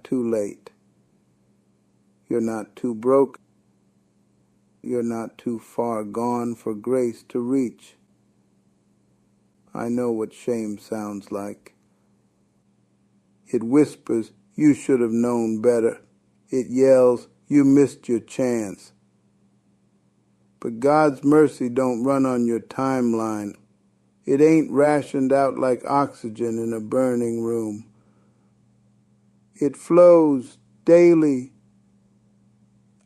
too late. You're not too broke. You're not too far gone for grace to reach. I know what shame sounds like. It whispers, you should have known better. It yells, you missed your chance. But God's mercy don't run on your timeline. It ain't rationed out like oxygen in a burning room. It flows daily,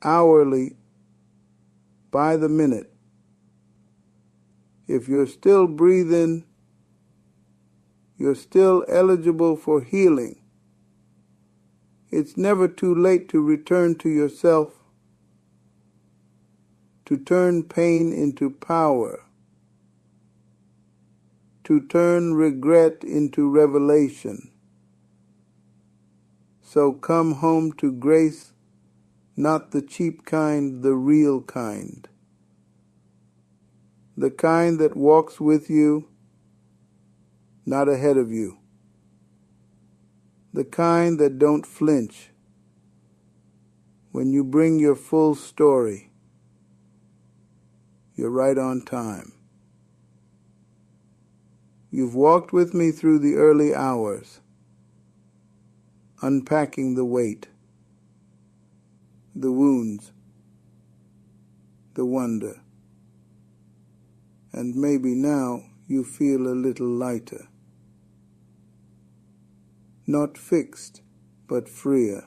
hourly, by the minute. If you're still breathing, you're still eligible for healing. It's never too late to return to yourself, to turn pain into power, to turn regret into revelation. So come home to grace, not the cheap kind, the real kind. The kind that walks with you, not ahead of you. The kind that don't flinch when you bring your full story. You're right on time. You've walked with me through the early hours, unpacking the weight, the wounds, the wonder. And maybe now you feel a little lighter. Not fixed, but freer.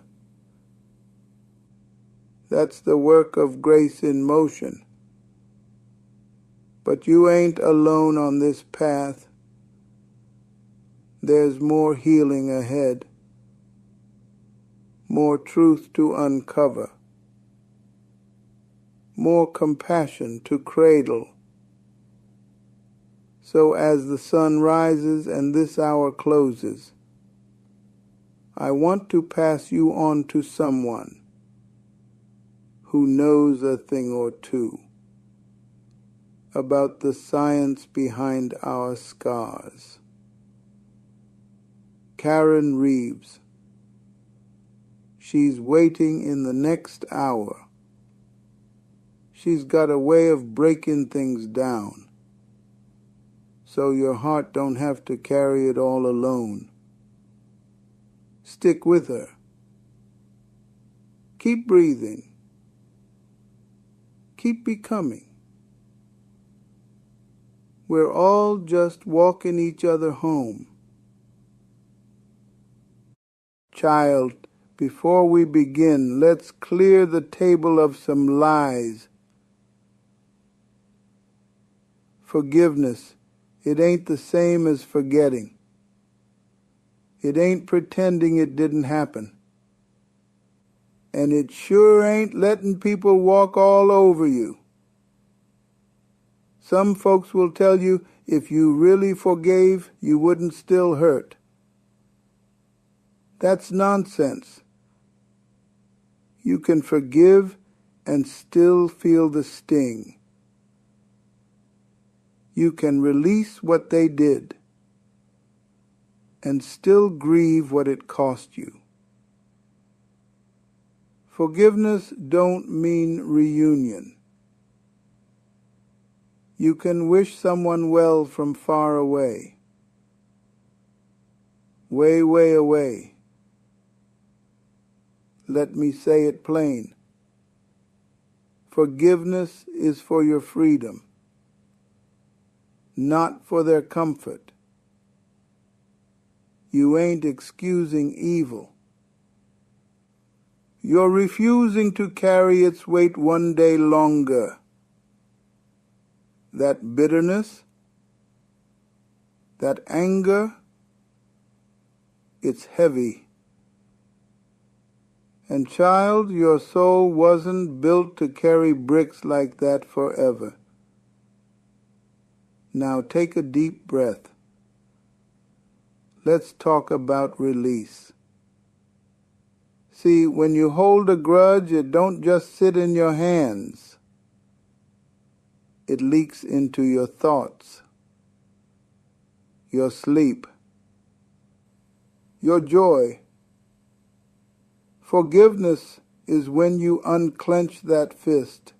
That's the work of grace in motion. But you ain't alone on this path. There's more healing ahead, more truth to uncover, more compassion to cradle. So as the sun rises and this hour closes, I want to pass you on to someone who knows a thing or two about the science behind our scars. Karen Reeves. She's waiting in the next hour. She's got a way of breaking things down, so your heart don't have to carry it all alone. Stick with her. Keep breathing. Keep becoming. We're all just walking each other home. Child, before we begin, let's clear the table of some lies. Forgiveness, it ain't the same as forgetting. It ain't pretending it didn't happen. And it sure ain't letting people walk all over you. Some folks will tell you if you really forgave, you wouldn't still hurt. That's nonsense. You can forgive and still feel the sting. You can release what they did and still grieve what it cost you. Forgiveness don't mean reunion. You can wish someone well from far away, way, way away. Let me say it plain. Forgiveness is for your freedom, not for their comfort. You ain't excusing evil. You're refusing to carry its weight one day longer. That bitterness, that anger, it's heavy. And child, your soul wasn't built to carry bricks like that forever. Now take a deep breath. Let's talk about release. See, when you hold a grudge, it don't just sit in your hands. It leaks into your thoughts, your sleep, your joy, Forgiveness is when you unclench that fist,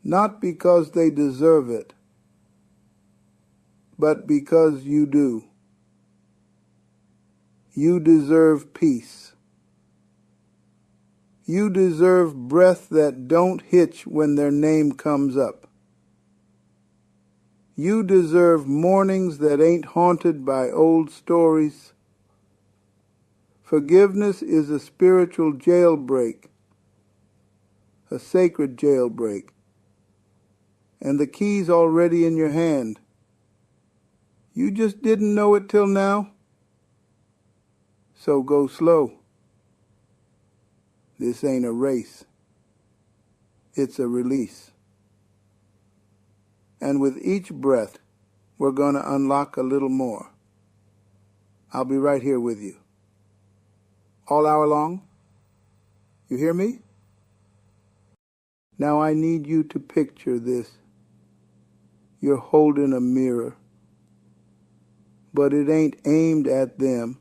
not because they deserve it, but because you do. You deserve peace. You deserve breath that don't hitch when their name comes up. You deserve mornings that ain't haunted by old stories. Forgiveness is a spiritual jailbreak, a sacred jailbreak, and the key's already in your hand. You just didn't know it till now? So go slow. This ain't a race. It's a release. And with each breath, we're going to unlock a little more. I'll be right here with you. All hour long? You hear me? Now I need you to picture this. You're holding a mirror, but it ain't aimed at them.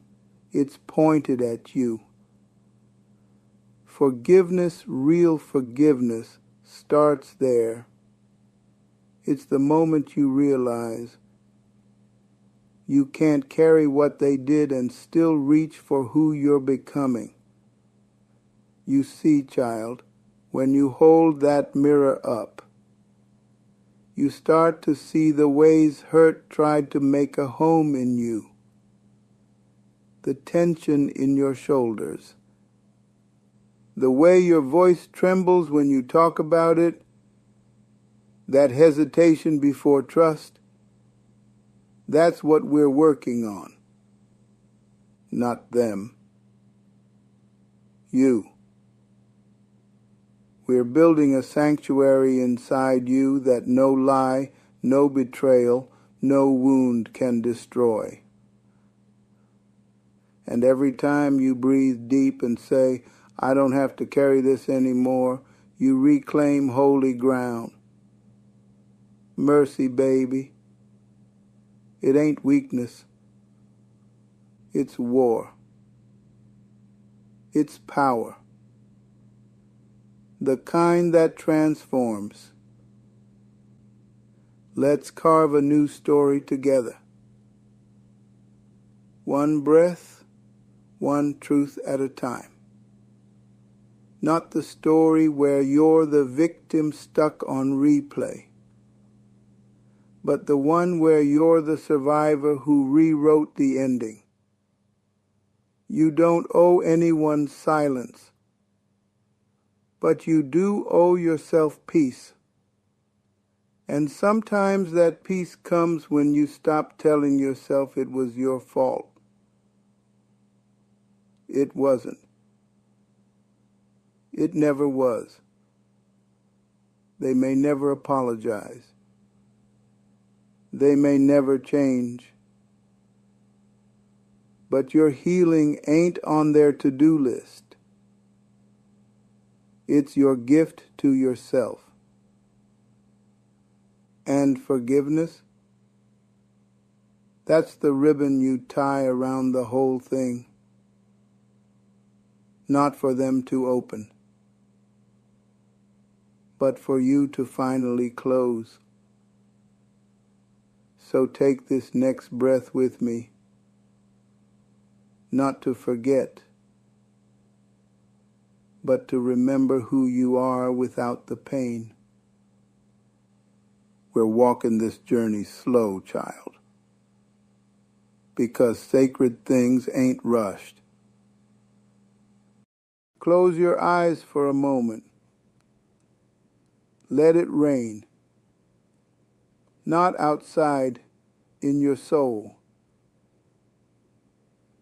It's pointed at you. Forgiveness, real forgiveness, starts there. It's the moment you realize you can't carry what they did and still reach for who you're becoming. You see, child, when you hold that mirror up, you start to see the ways hurt tried to make a home in you. The tension in your shoulders, the way your voice trembles when you talk about it, that hesitation before trust, that's what we're working on. Not them. You. We're building a sanctuary inside you that no lie, no betrayal, no wound can destroy. And every time you breathe deep and say, I don't have to carry this anymore, you reclaim holy ground. Mercy, baby. It ain't weakness. It's war. It's power. The kind that transforms. Let's carve a new story together. One breath, one truth at a time. Not the story where you're the victim stuck on replay, but the one where you're the survivor who rewrote the ending. You don't owe anyone silence, but you do owe yourself peace. And sometimes that peace comes when you stop telling yourself it was your fault. It wasn't. It never was. They may never apologize. They may never change. But your healing ain't on their to-do list. It's your gift to yourself. And forgiveness, that's the ribbon you tie around the whole thing. Not for them to open, but for you to finally close. So take this next breath with me, not to forget, but to remember who you are without the pain. We're walking this journey slow, child, because sacred things ain't rushed. Close your eyes for a moment. Let it rain. Not outside, in your soul.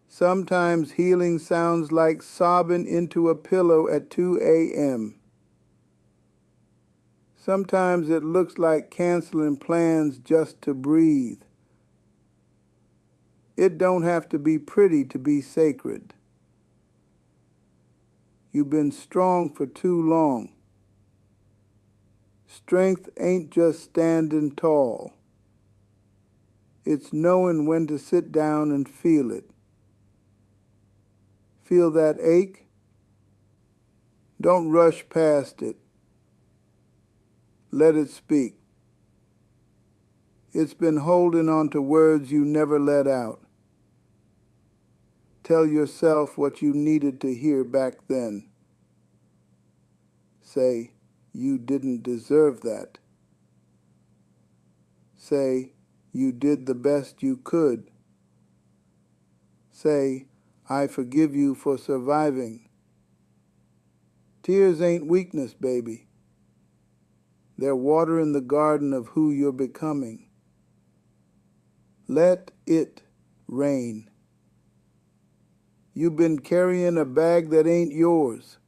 Sometimes healing sounds like sobbing into a pillow at 2 a.m. Sometimes it looks like canceling plans just to breathe. It don't have to be pretty to be sacred. You've been strong for too long. Strength ain't just standing tall. It's knowing when to sit down and feel it. Feel that ache? Don't rush past it. Let it speak. It's been holding on to words you never let out. Tell yourself what you needed to hear back then. Say, you didn't deserve that. Say, you did the best you could. Say, I forgive you for surviving. Tears ain't weakness, baby. They're water in the garden of who you're becoming. Let it rain. You've been carrying a bag that ain't yours.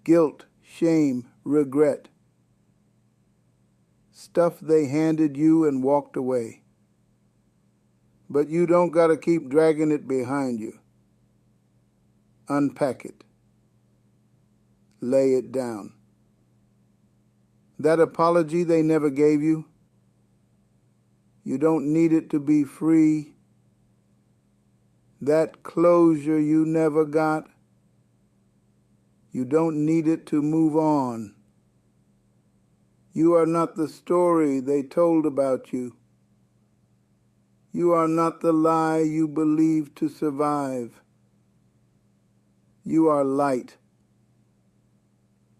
Guilt, shame, regret. Stuff they handed you and walked away. But you don't gotta keep dragging it behind you. Unpack it. Lay it down. That apology they never gave you, you don't need it to be free. That closure you never got, you don't need it to move on. You are not the story they told about you. You are not the lie you believed to survive. You are light,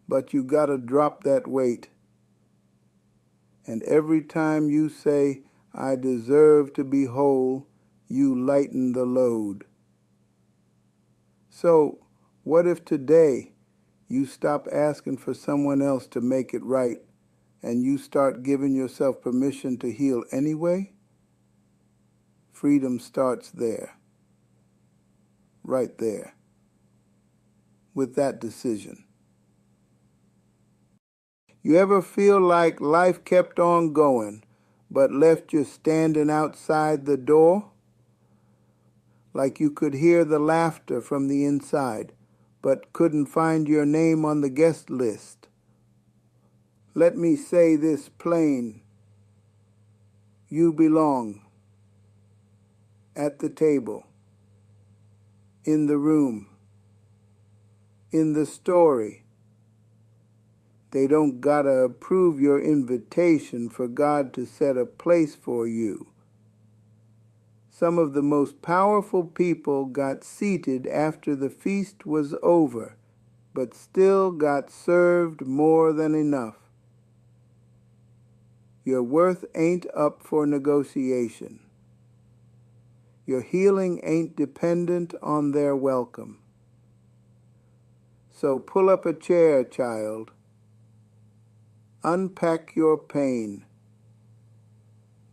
but you gotta drop that weight. And every time you say, I deserve to be whole, you lighten the load. So, what if today you stop asking for someone else to make it right and you start giving yourself permission to heal anyway? Freedom starts there, right there, with that decision. You ever feel like life kept on going, but left you standing outside the door? Like you could hear the laughter from the inside, but couldn't find your name on the guest list? Let me say this plain. You belong at the table, in the room, in the story. They don't gotta approve your invitation for God to set a place for you. Some of the most powerful people got seated after the feast was over, but still got served more than enough. Your worth ain't up for negotiation. Your healing ain't dependent on their welcome. So pull up a chair, child. Unpack your pain.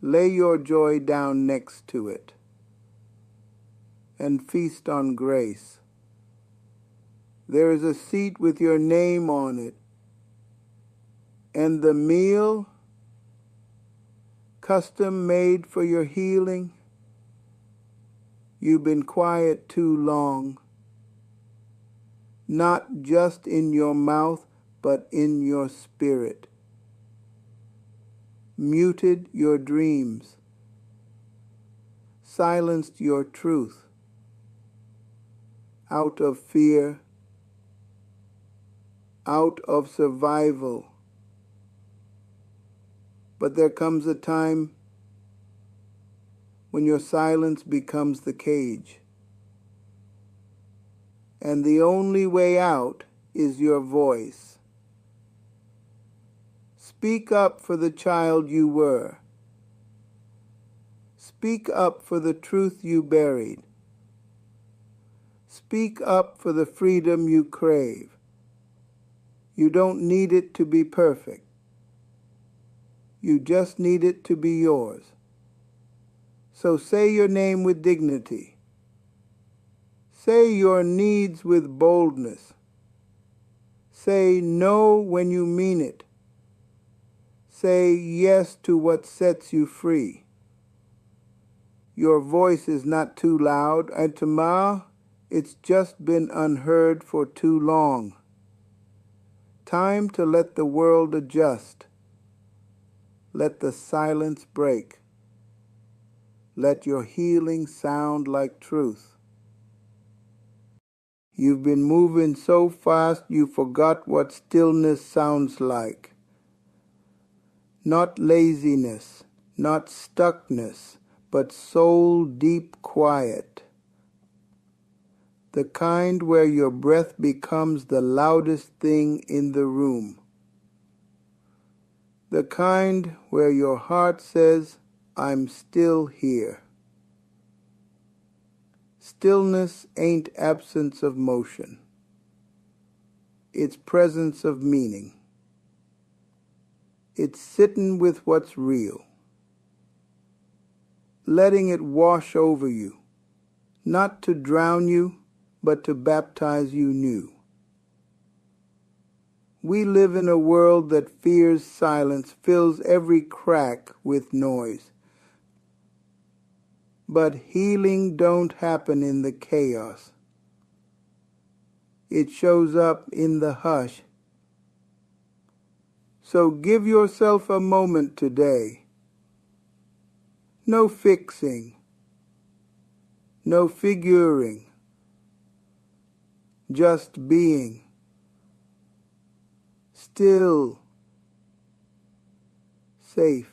Lay your joy down next to it. And feast on grace. There is a seat with your name on it. And the meal, custom made for your healing. You've been quiet too long. Not just in your mouth, but in your spirit. Muted your dreams, silenced your truth, out of fear, out of survival. But there comes a time when your silence becomes the cage, and the only way out is your voice. Speak up for the child you were. Speak up for the truth you buried. Speak up for the freedom you crave. You don't need it to be perfect. You just need it to be yours. So say your name with dignity. Say your needs with boldness. Say no when you mean it. Say yes to what sets you free. Your voice is not too loud, and tomorrow it's just been unheard for too long. Time to let the world adjust. Let the silence break. Let your healing sound like truth. You've been moving so fast you forgot what stillness sounds like. Not laziness, not stuckness, but soul deep quiet. The kind where your breath becomes the loudest thing in the room. The kind where your heart says, I'm still here. Stillness ain't absence of motion. It's presence of meaning. It's sitting with what's real. Letting it wash over you, not to drown you, but to baptize you new. We live in a world that fears silence, fills every crack with noise. But healing don't happen in the chaos. It shows up in the hush. So give yourself a moment today. No fixing, no figuring, just being. Still, safe,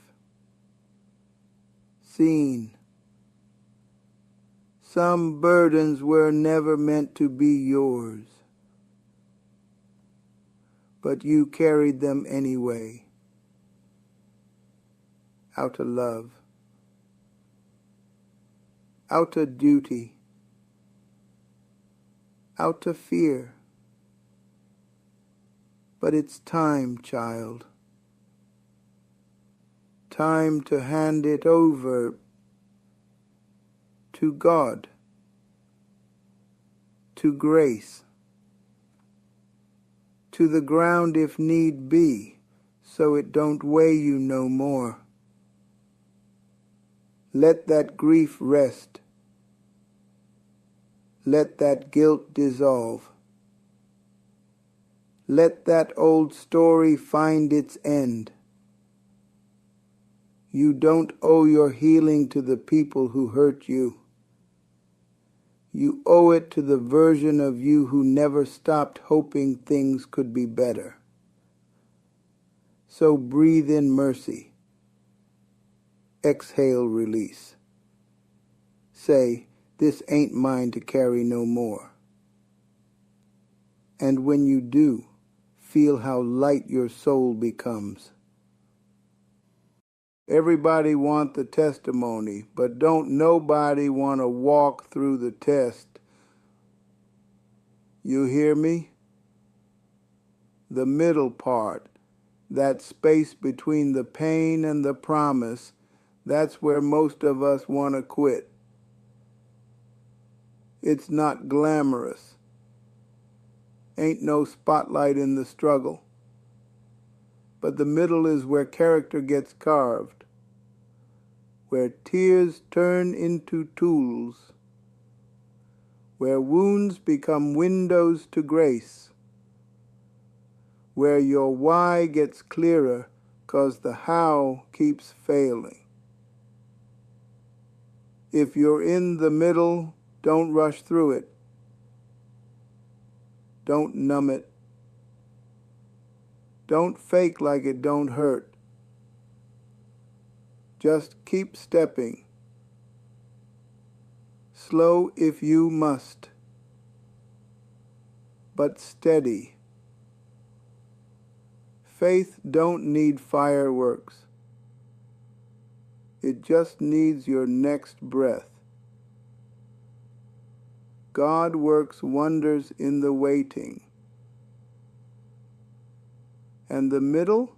seen. Some burdens were never meant to be yours, but you carried them anyway, out of love, out of duty, out of fear. But it's time, child. Time to hand it over to God, to grace, to the ground if need be, so it don't weigh you no more. Let that grief rest. Let that guilt dissolve. Let that old story find its end. You don't owe your healing to the people who hurt you. You owe it to the version of you who never stopped hoping things could be better. So breathe in mercy. Exhale release. Say, this ain't mine to carry no more. And when you do, feel how light your soul becomes. Everybody want the testimony, but don't nobody want to walk through the test. You hear me? The middle part, that space between the pain and the promise, that's where most of us want to quit. It's not glamorous. Ain't no spotlight in the struggle. But the middle is where character gets carved, where tears turn into tools, where wounds become windows to grace, where your why gets clearer 'cause the how keeps failing. If you're in the middle, don't rush through it. Don't numb it. Don't fake like it don't hurt. Just keep stepping. Slow if you must, but steady. Faith don't need fireworks. It just needs your next breath. God works wonders in the waiting. And the middle?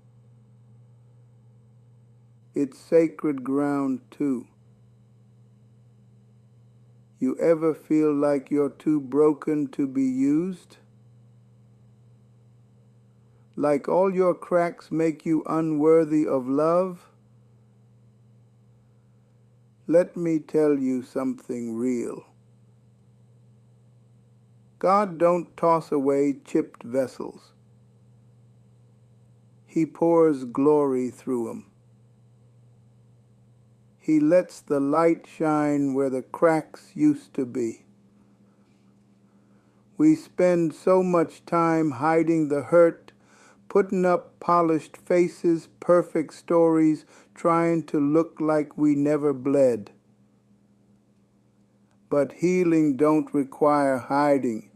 It's sacred ground too. You ever feel like you're too broken to be used? Like all your cracks make you unworthy of love? Let me tell you something real. God don't toss away chipped vessels. He pours glory through them. He lets the light shine where the cracks used to be. We spend so much time hiding the hurt, putting up polished faces, perfect stories, trying to look like we never bled. But healing don't require hiding.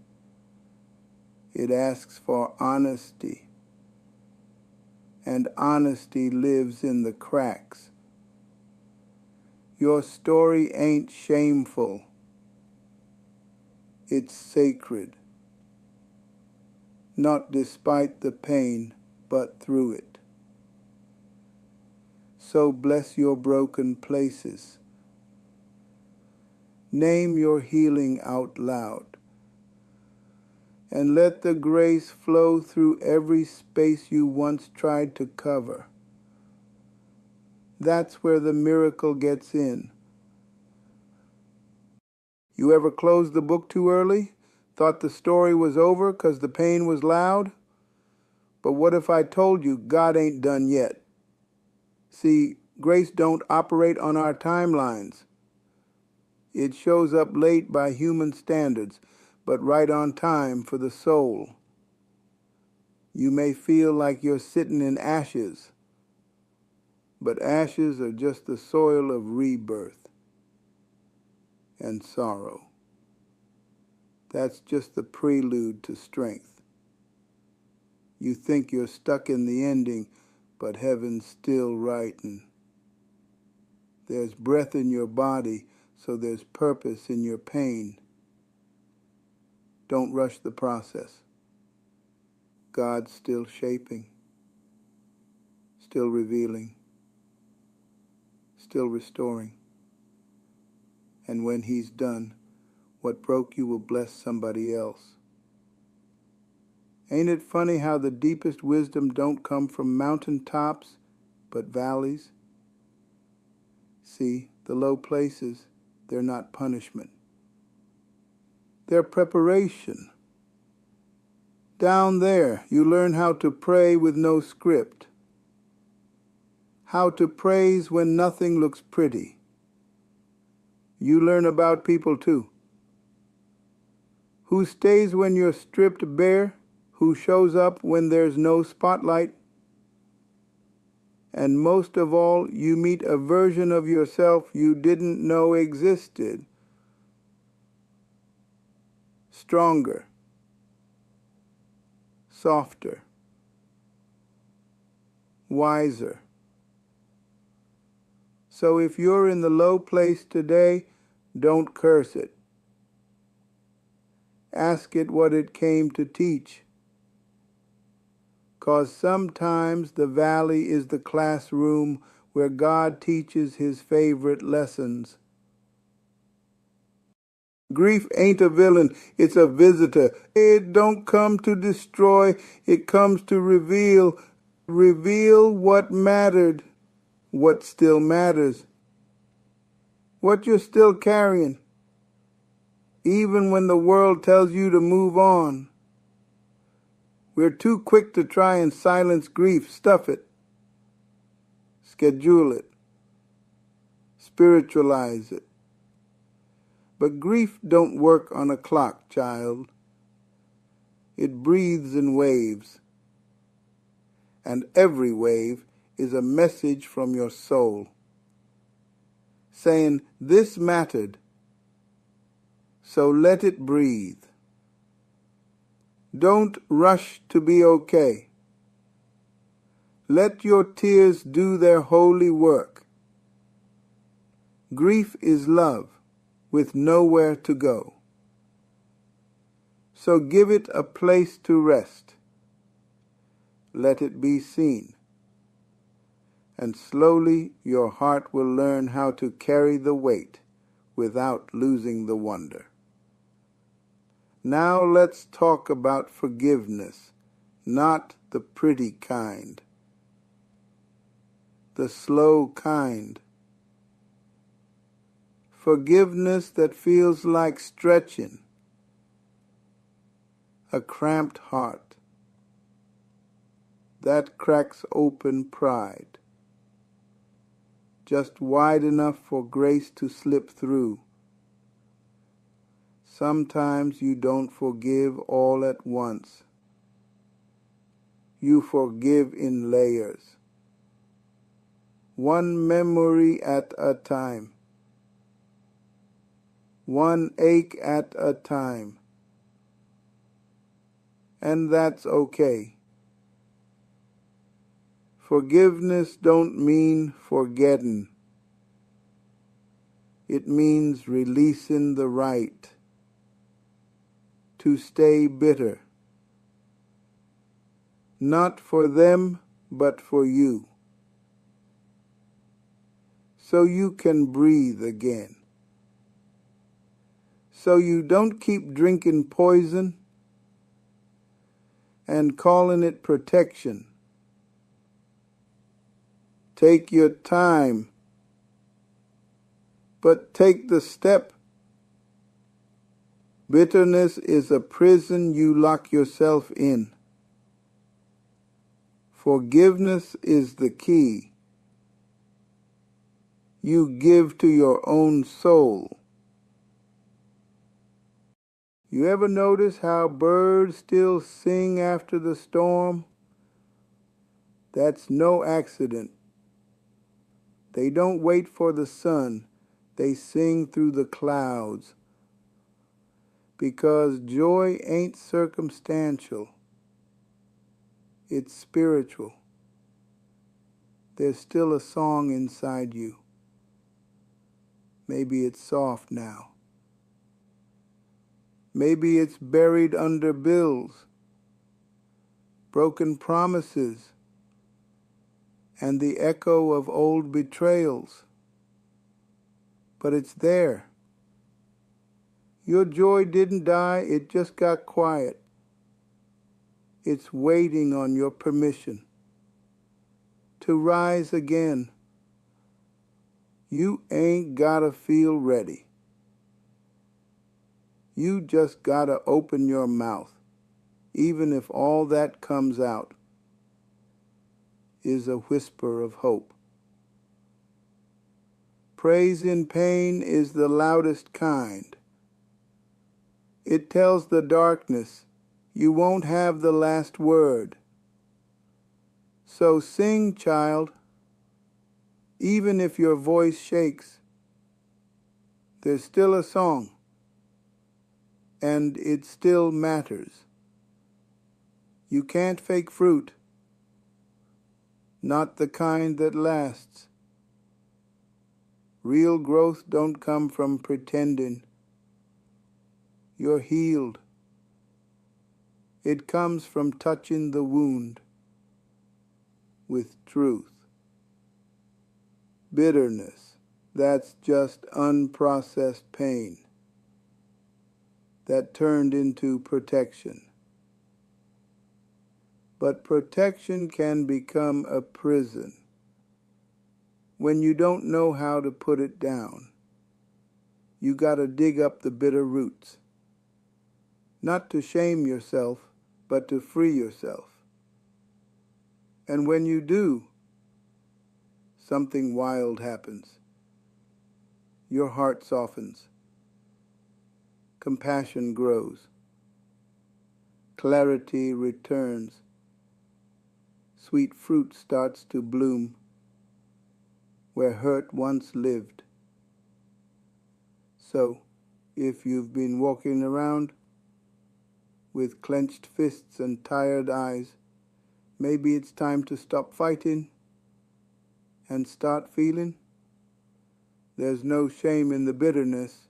It asks for honesty. And honesty lives in the cracks. Your story ain't shameful. It's sacred. Not despite the pain, but through it. So bless your broken places. Name your healing out loud. And let the grace flow through every space you once tried to cover. That's where the miracle gets in. You ever closed the book too early? Thought the story was over because the pain was loud? But what if I told you God ain't done yet? See, grace don't operate on our timelines. It shows up late by human standards, but right on time for the soul. You may feel like you're sitting in ashes, but ashes are just the soil of rebirth and sorrow. That's just the prelude to strength. You think you're stuck in the ending, but heaven's still writing. There's breath in your body, so there's purpose in your pain. Don't rush the process. God's still shaping, still revealing, still restoring. And when He's done, what broke you will bless somebody else. Ain't it funny how the deepest wisdom don't come from mountaintops, but valleys? See, the low places, they're not punishment. They're preparation. Down there, you learn how to pray with no script. How to praise when nothing looks pretty. You learn about people too. Who stays when you're stripped bare? Who shows up when there's no spotlight? And most of all, you meet a version of yourself you didn't know existed. Stronger, softer, wiser. So if you're in the low place today, don't curse it. Ask it what it came to teach. 'Cause sometimes the valley is the classroom where God teaches His favorite lessons. Grief ain't a villain, it's a visitor. It don't come to destroy, it comes to reveal. Reveal what mattered, what still matters, what you're still carrying, even when the world tells you to move on. We're too quick to try and silence grief, stuff it, schedule it, spiritualize it. But grief don't work on a clock, child. It breathes in waves. And every wave is a message from your soul, saying, this mattered, so let it breathe. Don't rush to be okay. Let your tears do their holy work. Grief is love with nowhere to go. So give it a place to rest. Let it be seen. And slowly your heart will learn how to carry the weight without losing the wonder. Now let's talk about forgiveness, not the pretty kind, the slow kind. Forgiveness that feels like stretching a cramped heart that cracks open pride, just wide enough for grace to slip through. Sometimes you don't forgive all at once. You forgive in layers, one memory at a time, one ache at a time. And that's okay. Forgiveness don't mean forgetting. It means releasing the right to stay bitter, not for them, but for you, so you can breathe again, so you don't keep drinking poison and calling it protection. Take your time, but take the step. Bitterness is a prison you lock yourself in. Forgiveness is the key you give to your own soul. You ever notice how birds still sing after the storm? That's no accident. They don't wait for the sun. They sing through the clouds. Because joy ain't circumstantial. It's spiritual. There's still a song inside you. Maybe it's soft now. Maybe it's buried under bills, broken promises, and the echo of old betrayals. But it's there. Your joy didn't die, it just got quiet. It's waiting on your permission to rise again. You ain't gotta feel ready. You just gotta open your mouth, even if all that comes out is a whisper of hope. Praise in pain is the loudest kind. It tells the darkness you won't have the last word. So sing, child, even if your voice shakes. There's still a song, and it still matters. You can't fake fruit, not the kind that lasts. Real growth don't come from pretending you're healed. It comes from touching the wound with truth. Bitterness, that's just unprocessed pain that turned into protection. But protection can become a prison when you don't know how to put it down. You gotta dig up the bitter roots, not to shame yourself, but to free yourself. And when you do, something wild happens. Your heart softens. Compassion grows. Clarity returns. Sweet fruit starts to bloom where hurt once lived. So, if you've been walking around with clenched fists and tired eyes, maybe it's time to stop fighting and start feeling. There's no shame in the bitterness.